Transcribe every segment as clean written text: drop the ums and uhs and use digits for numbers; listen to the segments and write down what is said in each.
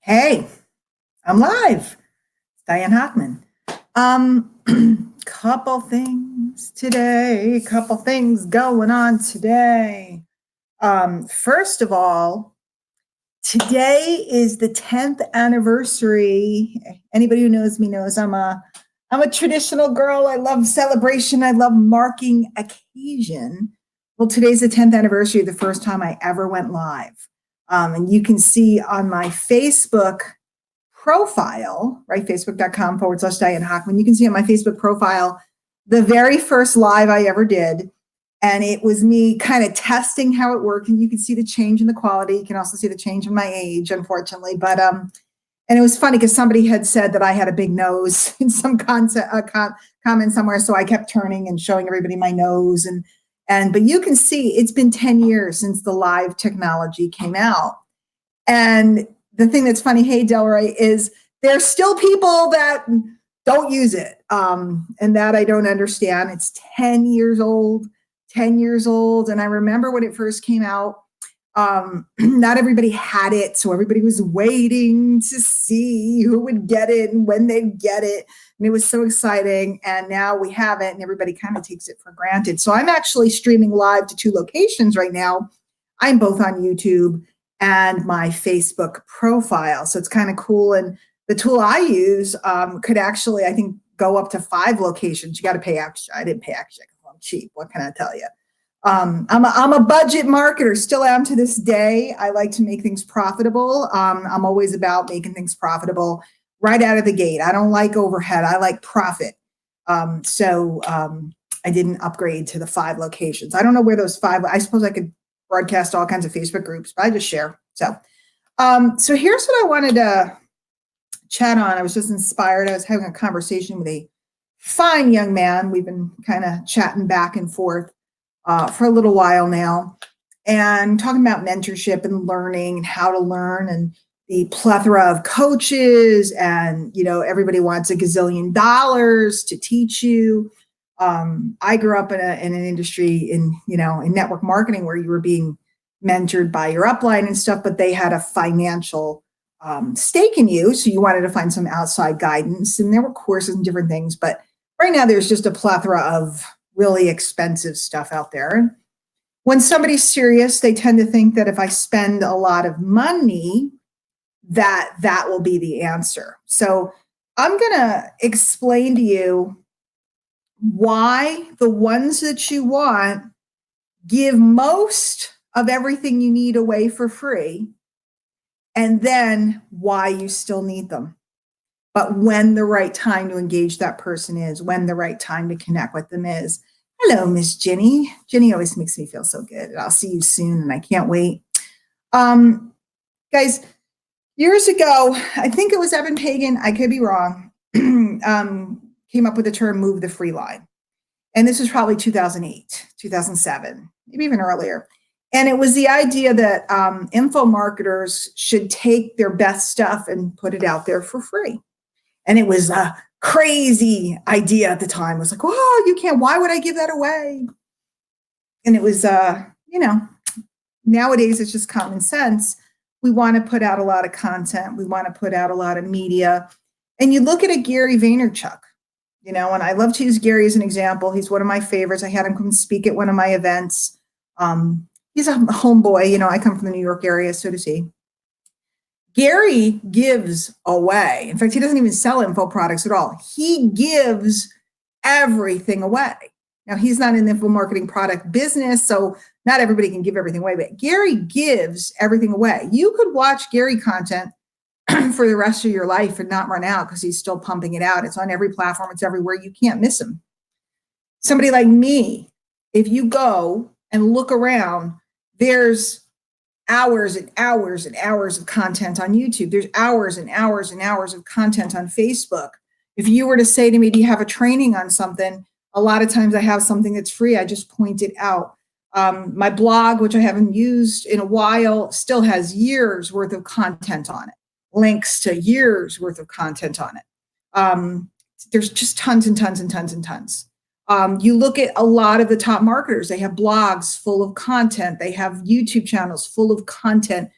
Hey, I'm live. It's Diane Hockman. Couple things today, couple things going on today. First of all, today is the 10th anniversary. Anybody who knows me knows I'm a traditional girl. I love celebration. I love marking occasion. Well, today's the 10th anniversary of the first time I ever went live. And you can see on my Facebook profile, right? Facebook.com/Diane Hockman. You can see on my Facebook profile the very first live I ever did. And it was me kind of testing how it worked. And you can see the change in the quality. You can also see the change in my age, unfortunately. And it was funny because somebody had said that I had a big nose in some comment somewhere. So I kept turning and showing everybody my nose. But you can see it's been 10 years since the live technology came out. And the thing that's funny, hey, Delroy, is there's still people that don't use it. And that I don't understand. It's 10 years old. And I remember when it first came out, not everybody had it. So everybody was waiting to see who would get it and when they'd get it. And it was so exciting. And now we have it and everybody kind of takes it for granted. So I'm actually streaming live to 2 locations right now. I'm both on YouTube and my Facebook profile. So it's kind of cool. And the tool I use could actually, I think, go up to 5 locations. You got to pay extra. I didn't pay extra. I'm cheap. What can I tell you? I'm a budget marketer, still am to this day. I like to make things profitable. I'm always about making things profitable right out of the gate. I don't like overhead. I like profit. So I didn't upgrade to the 5 locations. I don't know where those 5, I suppose I could broadcast all kinds of Facebook groups, but I just share. So here's what I wanted to chat on. I was just inspired. I was having a conversation with a fine young man. We've been kind of chatting back and forth for a little while now and talking about mentorship and learning and how to learn and the plethora of coaches and, everybody wants a gazillion dollars to teach you. I grew up in an industry in network marketing where you were being mentored by your upline and stuff, but they had a financial stake in you. So you wanted to find some outside guidance and there were courses and different things. But right now there's just a plethora of really expensive stuff out there. When somebody's serious, they tend to think that if I spend a lot of money, that will be the answer. So I'm going to explain to you why the ones that you want give most of everything you need away for free, and then why you still need them. But when the right time to engage that person is, when the right time to connect with them is. Hello, Miss Jenny. Jenny always makes me feel so good. I'll see you soon, and I can't wait. Guys, years ago, I think it was Evan Pagan, I could be wrong, came up with the term move the free line. And this was probably 2008, 2007, maybe even earlier. And it was the idea that info marketers should take their best stuff and put it out there for free. And it was a crazy idea at the time. It was like, oh, you can't, why would I give that away? And it was, nowadays it's just common sense. We want to put out a lot of content. We want to put out a lot of media. And you look at a Gary Vaynerchuk, and I love to use Gary as an example. He's one of my favorites. I had him come speak at one of my events. He's a homeboy. I come from the New York area, so does he. Gary gives away. In fact, he doesn't even sell info products at all. He gives everything away. Now, he's not in the info marketing product business, so not everybody can give everything away, but Gary gives everything away. You could watch Gary content for the rest of your life and not run out because he's still pumping it out. It's on every platform. It's everywhere. You can't miss him. Somebody like me, if you go and look around, there's hours and hours and hours of content on YouTube. There's hours and hours and hours of content on Facebook. If you were to say to me, do you have a training on something? A lot of times I have something that's free. I just point it out. My blog, which I haven't used in a while, still has years worth of content on it. Links to years worth of content on it. There's just tons and tons and tons and tons. You look at a lot of the top marketers, they have blogs full of content. They have YouTube channels full of content.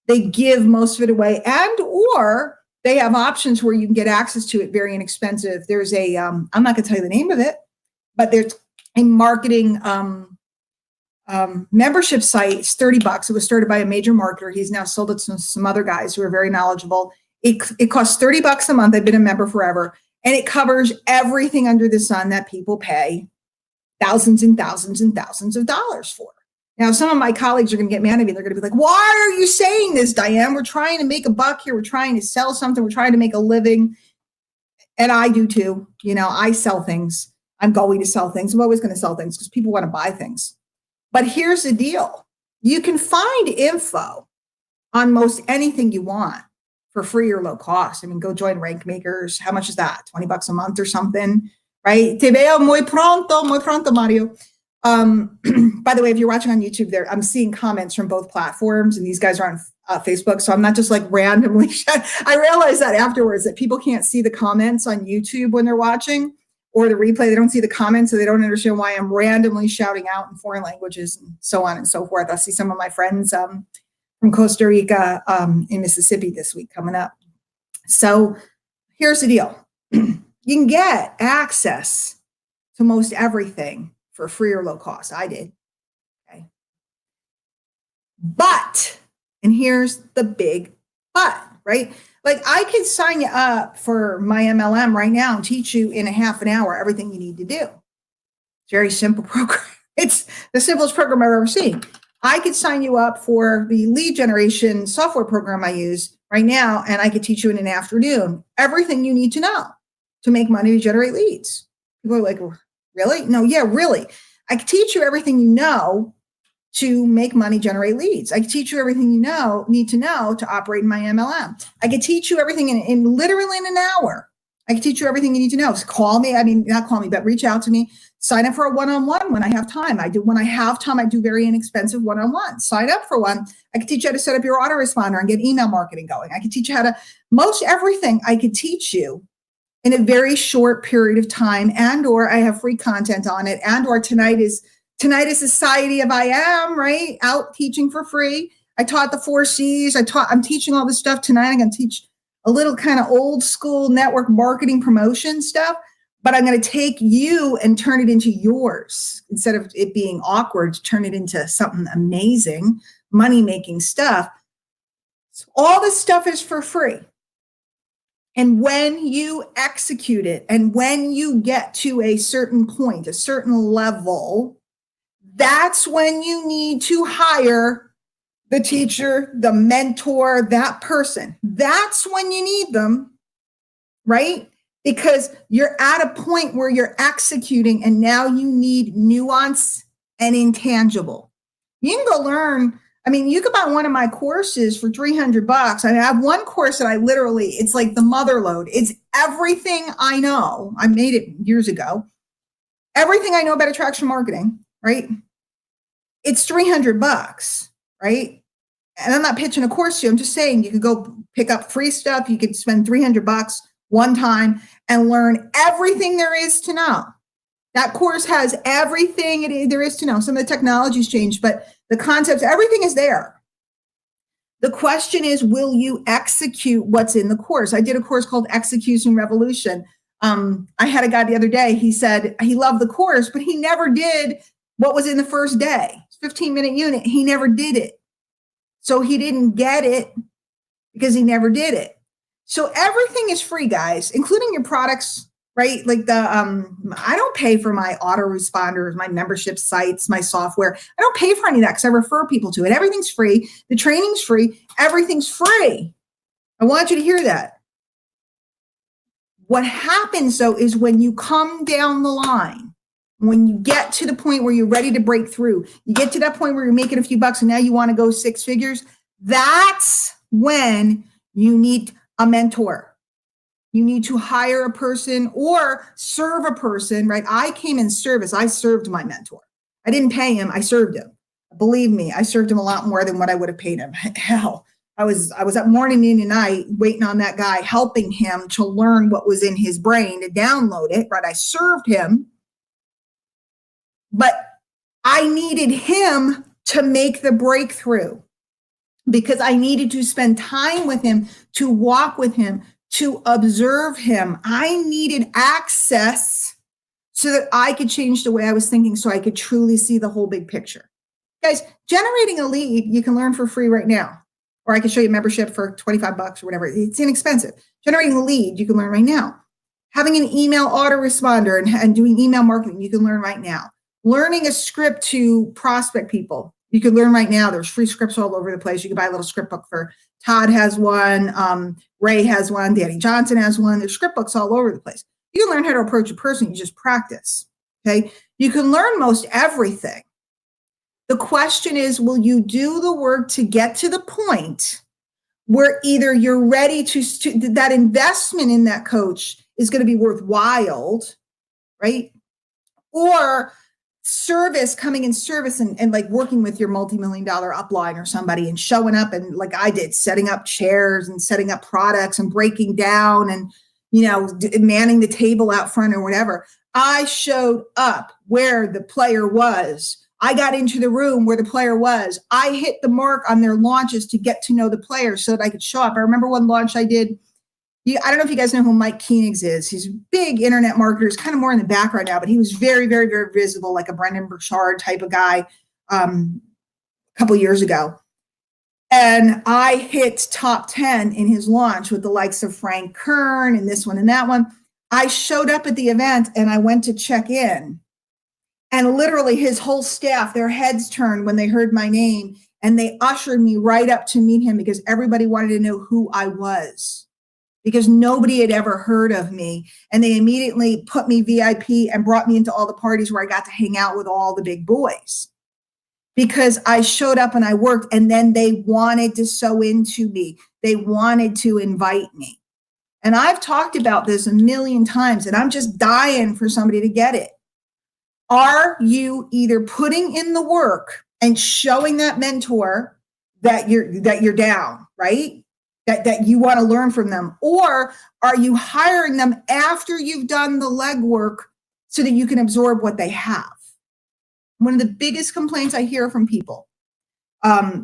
They give most of it away, and or they have options where you can get access to it very inexpensive. There's a, I'm not going to tell you the name of it, but there's a marketing membership site. It's $30. It was started by a major marketer. He's now sold it to some other guys who are very knowledgeable. It costs $30 a month. I've been a member forever, and it covers everything under the sun that people pay thousands and thousands and thousands of dollars for. Now, some of my colleagues are going to get mad at me. They're going to be like, why are you saying this, Diane? We're trying to make a buck here. We're trying to sell something. We're trying to make a living. And I do too. You know, I sell things. I'm going to sell things. I'm always going to sell things because people want to buy things. But here's the deal. You can find info on most anything you want for free or low cost. I mean, go join Rank Makers. How much is that? $20 a month or something, right? Te veo muy pronto, Mario. By the way, if you're watching on YouTube there, I'm seeing comments from both platforms, and these guys are on Facebook. So I'm not just like randomly. I realized that afterwards that people can't see the comments on YouTube when they're watching, or the replay. They don't see the comments, so they don't understand why I'm randomly shouting out in foreign languages and so on and so forth. I see some of my friends from Costa Rica in Mississippi this week coming up. So here's the deal. You can get access to most everything for free or low cost. I did. Okay. But, and here's the big but, right? Like I could sign you up for my MLM right now and teach you in a half an hour everything you need to do. It's a very simple program. It's the simplest program I've ever seen. I could sign you up for the lead generation software program I use right now, and I could teach you in an afternoon everything you need to know to make money to generate leads. People are like, really? No, yeah, really. I could teach you everything you know to make money, generate leads. I could teach you everything you need to know to operate in my MLM. I could teach you everything in literally in an hour. I could teach you everything you need to know. So call me. I mean, not call me, but reach out to me. Sign up for a one-on-one when I have time. When I have time, I do very inexpensive one-on-one. Sign up for one. I could teach you how to set up your autoresponder and get email marketing going. I could teach you how to, most everything I could teach you in a very short period of time, and or I have free content on it, and or tonight is Society of I Am, right? Out teaching for free. I taught the 4 C's. I'm teaching all this stuff tonight. I'm going to teach a little kind of old school network marketing promotion stuff, but I'm going to take you and turn it into yours. Instead of it being awkward, turn it into something amazing, money-making stuff. So all this stuff is for free. And when you execute it, and when you get to a certain point, a certain level, that's when you need to hire the teacher, the mentor, that person. That's when you need them, right? Because you're at a point where you're executing, and now you need nuance and intangible. You can go learn. I mean, you could buy one of my courses for $300. I have one course that it's like the mother load. It's everything I know. I made it years ago. Everything I know about attraction marketing, right? It's $300, right? And I'm not pitching a course to you. I'm just saying you could go pick up free stuff. You could spend $300 one time and learn everything there is to know. That course has everything there is to know. Some of the technology's changed, but the concepts, everything is there. The question is, will you execute what's in the course? I did a course called Execution Revolution. I had a guy the other day, he said he loved the course, but he never did what was in the first day. 15-minute unit, he never did it. So he didn't get it because he never did it. So everything is free, guys, including your products, right? Like I don't pay for my autoresponders, my membership sites, my software. I don't pay for any of that because I refer people to it. Everything's free. The training's free. Everything's free. I want you to hear that. What happens, though, is when you come down the line, when you get to the point where you're ready to break through, you get to that point where you're making a few bucks and now you want to go 6 figures, that's when you need a mentor. You need to hire a person or serve a person, right? I came in service. I served my mentor. I didn't pay him. I served him. Believe me, I served him a lot more than what I would have paid him. Hell, I was up morning, noon, and night waiting on that guy, helping him to learn what was in his brain, to download it, right? I served him. But I needed him to make the breakthrough. because I needed to spend time with him, to walk with him, to observe him. I needed access so that I could change the way I was thinking, so I could truly see the whole big picture. Guys, generating a lead, you can learn for free right now. Or I can show you membership for 25 bucks or whatever. It's inexpensive. Generating a lead, you can learn right now. Having an email autoresponder and doing email marketing, you can learn right now. Learning a script to prospect people, you can learn right now. There's free scripts all over the place. You can buy a little script book for Todd has one, Ray has one, Danny Johnson has one. There's script books all over the place. You can learn how to approach a person. You just practice. Okay. You can learn most everything. The question is, will you do the work to get to the point where either you're ready to that investment in that coach is going to be worthwhile, right? Or service, coming in service and like working with your multi-million-dollar upline or somebody and showing up and like I did, setting up chairs and setting up products and breaking down and, manning the table out front or whatever. I showed up where the player was. I got into the room where the player was. I hit the mark on their launches to get to know the player so that I could show up. I remember one launch I did. I don't know if you guys know who Mike Koenigs is. He's a big internet marketer. He's kind of more in the background now, but he was very, very, very visible, like a Brendan Burchard type of guy a couple years ago. And I hit top 10 in his launch with the likes of Frank Kern and this one and that one. I showed up at the event and I went to check in. And literally his whole staff, their heads turned when they heard my name and they ushered me right up to meet him because everybody wanted to know who I was because nobody had ever heard of me. And they immediately put me VIP and brought me into all the parties where I got to hang out with all the big boys because I showed up and I worked and then they wanted to sew into me. They wanted to invite me. And I've talked about this a million times and I'm just dying for somebody to get it. Are you either putting in the work and showing that mentor that you're down, right? That you want to learn from them, or are you hiring them after you've done the legwork so that you can absorb what they have? One of the biggest complaints I hear from people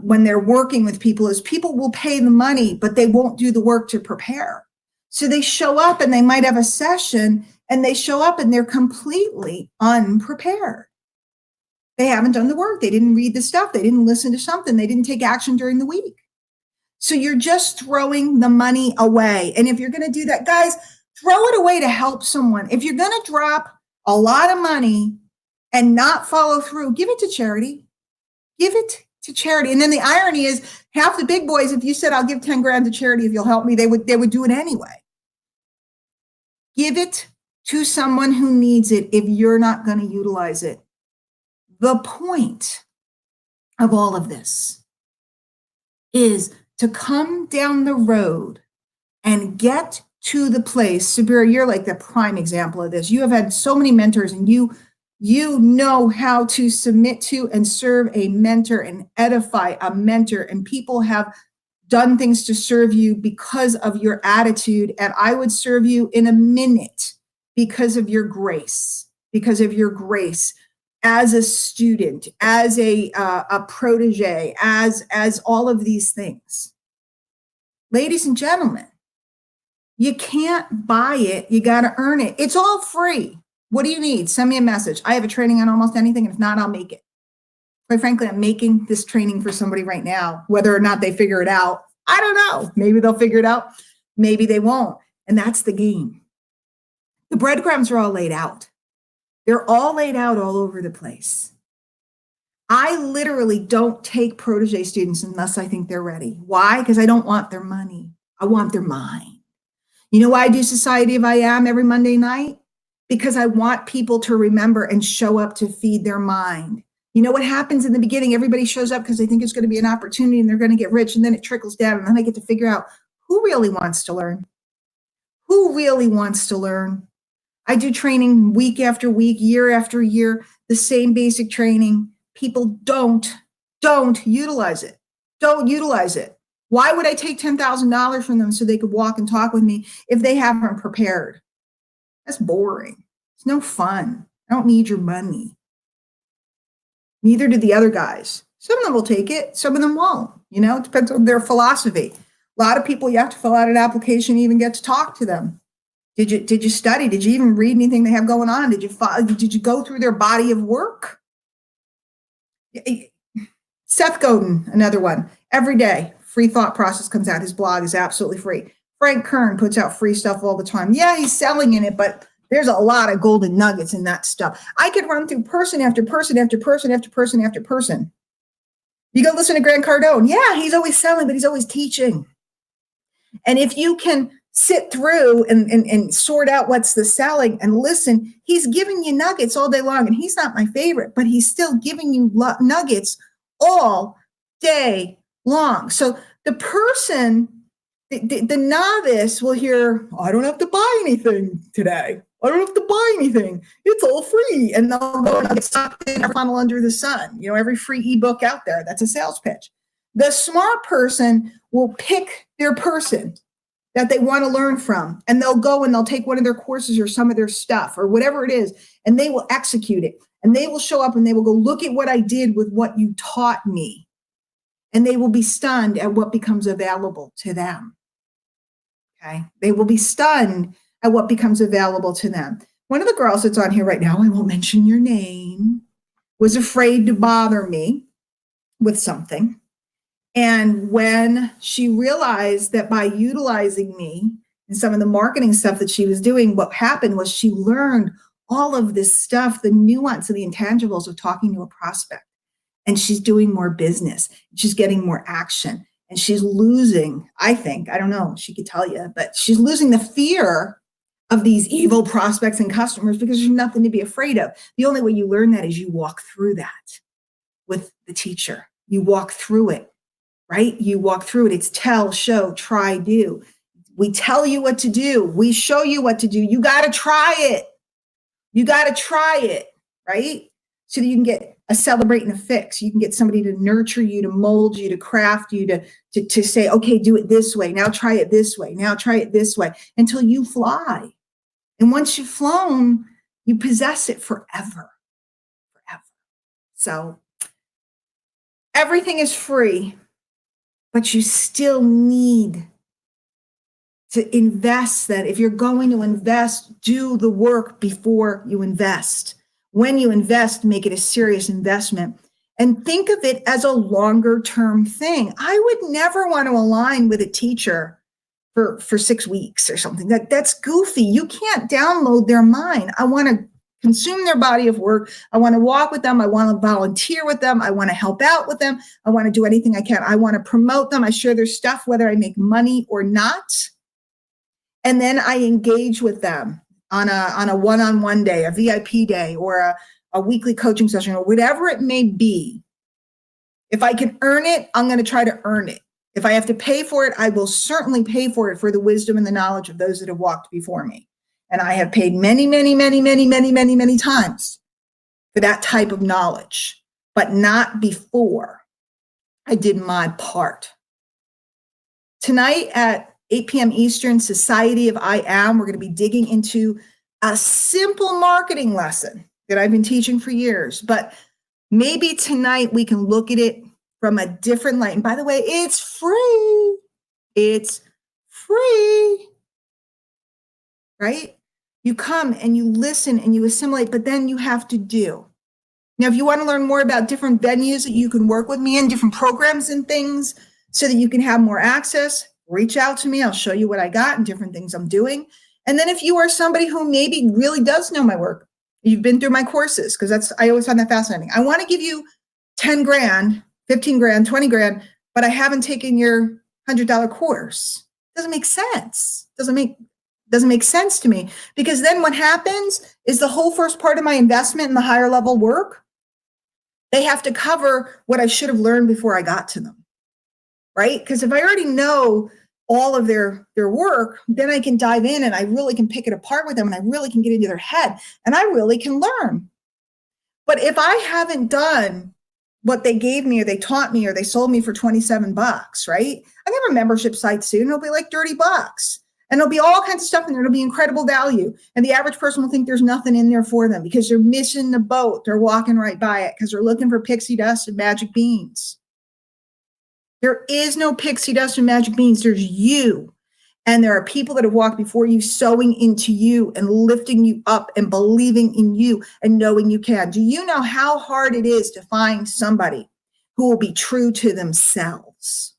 when they're working with people is people will pay the money, but they won't do the work to prepare. So they show up and they might have a session and they show up and they're completely unprepared. They haven't done the work. They didn't read the stuff. They didn't listen to something. They didn't take action during the week. So you're just throwing the money away. And if you're going to do that, guys, throw it away to help someone. If you're going to drop a lot of money and not follow through, give it to charity. Give it to charity. And then the irony is half the big boys, if you said, I'll give 10 grand to charity if you'll help me, they would do it anyway. Give it to someone who needs it if you're not going to utilize it. The point of all of this is to come down the road and get to the place. Sabira, you're like the prime example of this. You have had so many mentors and you know how to submit to and serve a mentor and edify a mentor, and people have done things to serve you because of your attitude, and I would serve you in a minute because of your grace, as a student, as a protege, as all of these things. Ladies and gentlemen, you can't buy it. You got to earn it. It's all free. What do you need? Send me a message. I have a training on almost anything. And if not, I'll make it. Quite frankly, I'm making this training for somebody right now. Whether or not they figure it out, I don't know. Maybe they'll figure it out. Maybe they won't. And that's the game. The breadcrumbs are all laid out. They're all laid out all over the place. I literally don't take protege students unless I think they're ready. Why? Because I don't want their money. I want their mind. You know why I do Society of I Am every Monday night? Because I want people to remember and show up to feed their mind. You know what happens in the beginning? Everybody shows up because they think it's going to be an opportunity and they're going to get rich, and then it trickles down, and then I get to figure out who really wants to learn. Who really wants to learn? I do training week after week, year after year, the same basic training. People don't utilize it. Don't utilize it. Why would I take $10,000 from them so they could walk and talk with me if they haven't prepared? That's boring. It's no fun. I don't need your money. Neither do the other guys. Some of them will take it. Some of them won't. It depends on their philosophy. A lot of people, you have to fill out an application to even get to talk to them. Did you study? Did you even read anything they have going on? Did you go through their body of work? Seth Godin, another one. Every day, free thought process comes out. His blog is absolutely free. Frank Kern puts out free stuff all the time. Yeah, he's selling in it, but there's a lot of golden nuggets in that stuff. I could run through person after person after person after person after person. You go listen to Grant Cardone. Yeah, he's always selling, but he's always teaching. And if you can sit through and sort out what's the selling and listen, he's giving you nuggets all day long. And he's not my favorite, but he's still giving you nuggets all day long. So the person, the novice will hear, I don't have to buy anything today. I don't have to buy anything. It's all free. And they'll go and get sucked in every funnel under the sun. Every free ebook out there, that's a sales pitch. The smart person will pick their person that they want to learn from, and they'll go and they'll take one of their courses or some of their stuff or whatever it is, and they will execute it. And they will show up and they will go, look at what I did with what you taught me. And they will be stunned at what becomes available to them. Okay. They will be stunned at what becomes available to them. One of the girls that's on here right now, I won't mention your name, was afraid to bother me with something. And when she realized that by utilizing me and some of the marketing stuff that she was doing, what happened was she learned all of this stuff, the nuance of the intangibles of talking to a prospect. And she's doing more business. She's getting more action. And she's losing, I think, I don't know, she could tell you, but she's losing the fear of these evil prospects and customers because there's nothing to be afraid of. The only way you learn that is you walk through that with the teacher. You walk through it. Right? You walk through it. It's tell, show, try, do. We tell you what to do. We show you what to do. You got to try it. You got to try it, right? So that you can get a celebrate and a fix. You can get somebody to nurture you, to mold you, to craft you, to say, okay, do it this way. Now try it this way. Now try it this way until you fly. And once you've flown, you possess it forever. So everything is free. But you still need to invest that. If you're going to invest, do the work before you invest. When you invest, make it a serious investment. And think of it as a longer term thing. I would never want to align with a teacher for 6 weeks or something. That's goofy. You can't download their mind. I want to consume their body of work. I want to walk with them. I want to volunteer with them. I want to help out with them. I want to do anything I can. I want to promote them. I share their stuff, whether I make money or not. And then I engage with them on a one-on-one day, a VIP day, or a weekly coaching session, or whatever it may be. If I can earn it, I'm going to try to earn it. If I have to pay for it, I will certainly pay for it for the wisdom and the knowledge of those that have walked before me. And I have paid many, many, many, many, many, many, many times for that type of knowledge, but not before I did my part. Tonight at 8 p.m. Eastern, Society of I Am, we're going to be digging into a simple marketing lesson that I've been teaching for years. But maybe tonight we can look at it from a different light. And by the way, it's free. It's free. Right? You come and you listen and you assimilate, but then you have to do. Now, if you want to learn more about different venues that you can work with me in, different programs and things so that you can have more access, reach out to me. I'll show you what I got and different things I'm doing. And then if you are somebody who maybe really does know my work, you've been through my courses, because I always find that fascinating. I want to give you 10 grand, 15 grand, 20 grand, but I haven't taken your $100 course. Doesn't make sense. Doesn't make sense to me, because then what happens is the whole first part of my investment in the higher level work, they have to cover what I should have learned before I got to them, right? Because if I already know all of their work, then I can dive in and I really can pick it apart with them and I really can get into their head and I really can learn. But if I haven't done what they gave me or they taught me or they sold me for $27, right? I have a membership site soon. It'll be like $30. And there'll be all kinds of stuff in there. It'll be incredible value. And the average person will think there's nothing in there for them because they're missing the boat. They're walking right by it because they're looking for pixie dust and magic beans. There is no pixie dust and magic beans. There's you. And there are people that have walked before you, sowing into you and lifting you up and believing in you and knowing you can. Do you know how hard it is to find somebody who will be true to themselves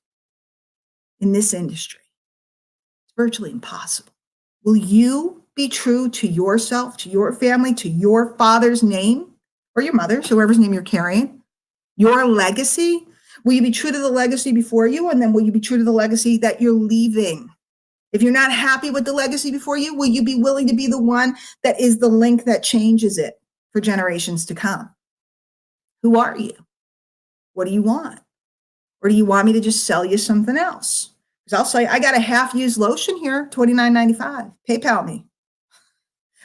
in this industry? It's virtually impossible. Will you be true to yourself, to your family, to your father's name or your mother's, whoever's name you're carrying, your legacy? Will you be true to the legacy before you? And then will you be true to the legacy that you're leaving? If you're not happy with the legacy before you, will you be willing to be the one that is the link that changes it for generations to come? Who are you? What do you want? Or do you want me to just sell you something else? Because I'll say, I got a half-used lotion here, $29.95. PayPal me.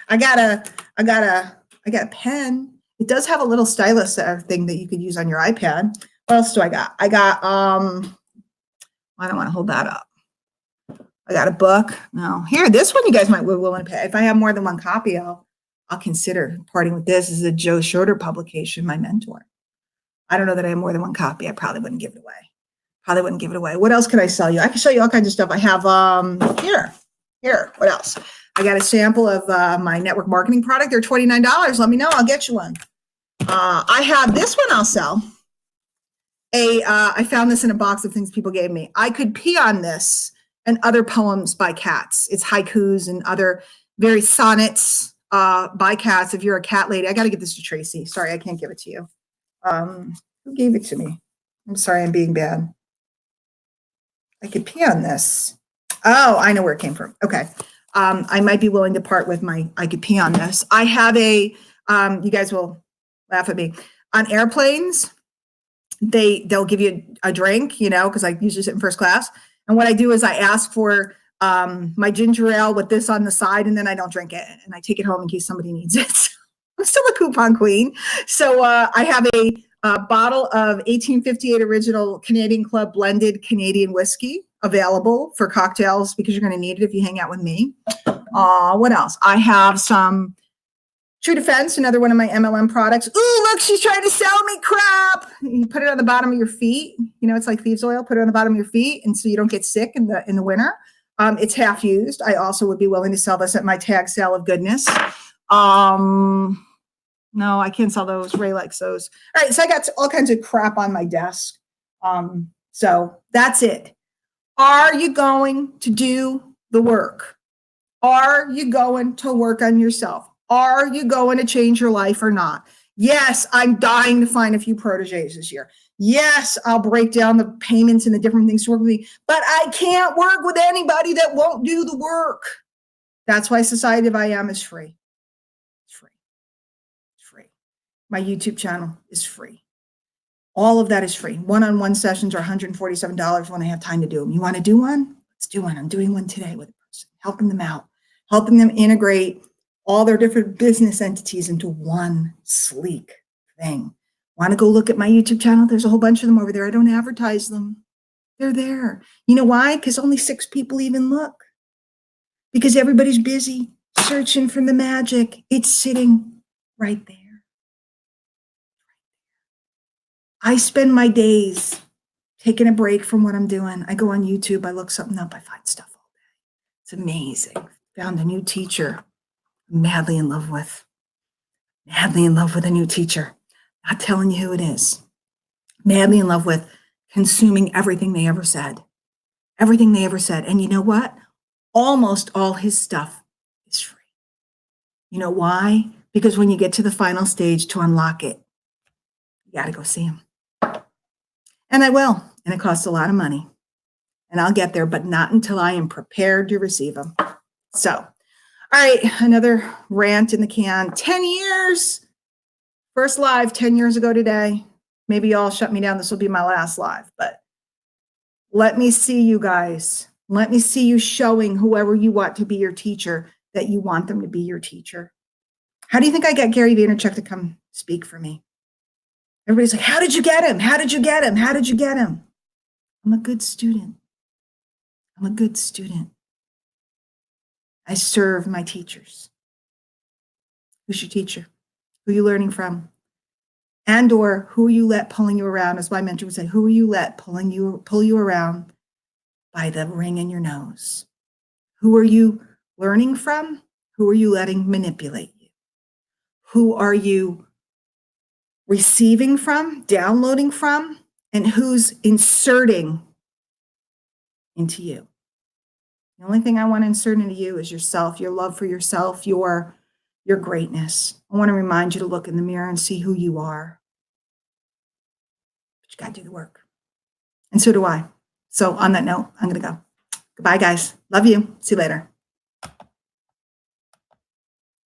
I got a pen. It does have a little stylus thing that you could use on your iPad. What else do I got? I don't want to hold that up. I got a book. No, here, this one you guys might be willing to pay. If I have more than one copy, I'll consider parting with this. This is a Joe Schroeder publication, my mentor. I don't know that I have more than one copy. I probably wouldn't give it away. What else can I sell you? I can show you all kinds of stuff. I have here. What else? I got a sample of my network marketing product. They're $29. Let me know. I'll get you one. I have this one I'll sell. I found this in a box of things people gave me. I could pee on this and other poems by cats. It's haikus and other very sonnets by cats. If you're a cat lady, I got to give this to Tracy. Sorry, I can't give it to you. Who gave it to me? I'm sorry, I'm being bad. I could pee on this. Oh, I know where it came from. Okay. I might be willing to part with I could pee on this. I have you guys will laugh at me. On airplanes, they'll give you a drink, because I usually sit in first class. And what I do is I ask for my ginger ale with this on the side, and then I don't drink it. And I take it home in case somebody needs it. I'm still a coupon queen. So I have a bottle of 1858 original Canadian Club blended Canadian whiskey available for cocktails because you're going to need it if you hang out with me. What else? I have some True Defense, another one of my MLM products. Ooh, look, she's trying to sell me crap. You put it on the bottom of your feet. It's like thieves oil. Put it on the bottom of your feet, and so you don't get sick in the winter. It's half used. I also would be willing to sell this at my tag sale of goodness. No, I can't sell those. Ray likes those. All right, so I got all kinds of crap on my desk. So that's it. Are you going to do the work? Are you going to work on yourself? Are you going to change your life or not? Yes, I'm dying to find a few proteges this year. Yes, I'll break down the payments and the different things to work with me, but I can't work with anybody that won't do the work. That's why Society of I Am is free. It's free. It's free. My YouTube channel is free. All of that is free. One-on-one sessions are $147 when I have time to do them. You want to do one? Let's do one. I'm doing one today with a person, helping them out, helping them integrate all their different business entities into one sleek thing. Want to go look at my YouTube channel? There's a whole bunch of them over there. I don't advertise them. They're there. You know why? Because only 6 people even look. Because everybody's busy searching for the magic. It's sitting right there. I spend my days taking a break from what I'm doing. I go on YouTube. I look something up. I find stuff all day. It's amazing. Found a new teacher. Madly in love with a new teacher. Not telling you who it is. Madly in love with consuming everything they ever said. Everything they ever said. And you know what? Almost all his stuff is free. You know why? Because when you get to the final stage to unlock it, you got to go see him. And I will. And it costs a lot of money. And I'll get there, but not until I am prepared to receive him. So, all right, another rant in the can. 10 years. First live 10 years ago today. Maybe y'all shut me down. This will be my last live, but let me see you guys. Let me see you showing whoever you want to be your teacher that you want them to be your teacher. How do you think I got Gary Vaynerchuk to come speak for me? Everybody's like, how did you get him? How did you get him? How did you get him? I'm a good student. I'm a good student. I serve my teachers. Who's your teacher? Who are you learning from? And or who you let pulling you around, as my mentor would say, who you let pull you around by the ring in your nose? Who are you learning from? Who are you letting manipulate you? Who are you receiving from, downloading from, and who's inserting into you? The only thing I want to insert into you is yourself, your love for yourself, your greatness. I want to remind you to look in the mirror and see who you are. But you got to do the work. And so do I. So on that note, I'm going to go. Goodbye, guys. Love you. See you later.